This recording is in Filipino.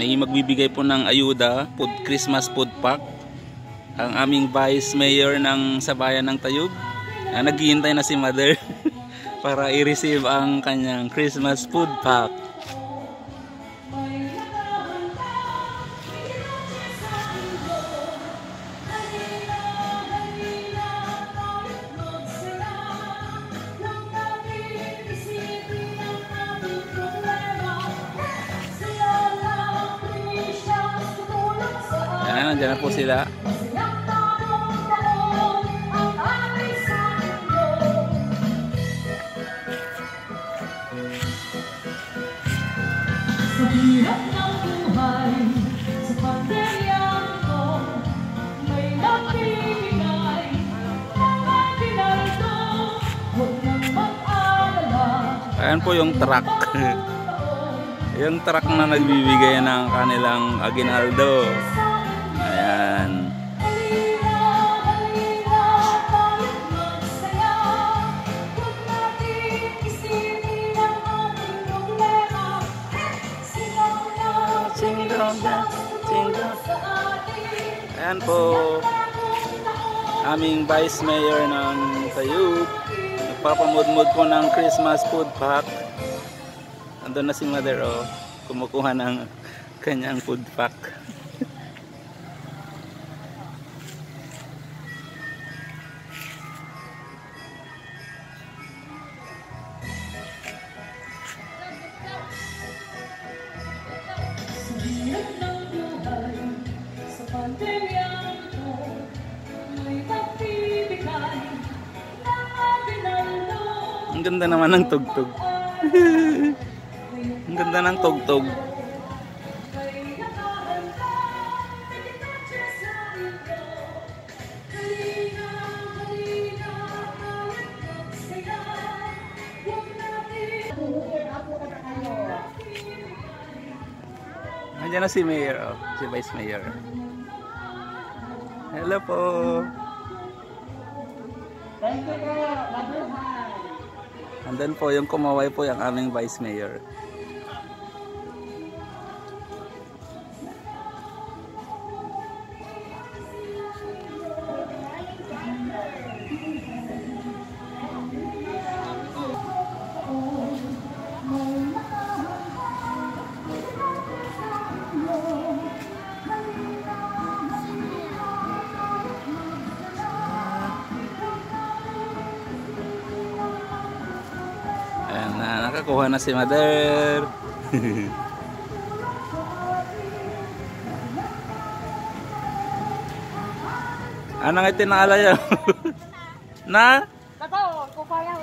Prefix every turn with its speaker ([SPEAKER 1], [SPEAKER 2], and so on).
[SPEAKER 1] may magbibigay po ng ayuda, Christmas food pack. Ang aming Vice Mayor ng Sabayan ng Tayug. Naghihintay na si Mother para i-receive ang kanyang Christmas food pack. Nandiyan na po sila.
[SPEAKER 2] Sa hirap ng buhay, sa pandemyang ito, may nagbibigay ng aginaldo. Huwag nang mag-alala.
[SPEAKER 1] Ayan po yung truck. Yung truck na nagbibigay ng kanilang aginaldo. Ayan. Ayan po aming Vice Mayor ng Tayug. Nagpapamudmud po ng Christmas food pack. Andun na si Mother, oh, kumukuha ng kanyang food pack. Ang ganda naman ng tugtog. Ang ganda ng tugtog. Nandiyan na si Mayor, oh, si Vice Mayor. Hello po.
[SPEAKER 2] Thank you po. Mabuhay.
[SPEAKER 1] Andun po yung kumaway po yung aming Vice Mayor. Ayan na, nakakuha na si Mother. Ano nga itinakala yun? Na?
[SPEAKER 2] Tato, kupayaw.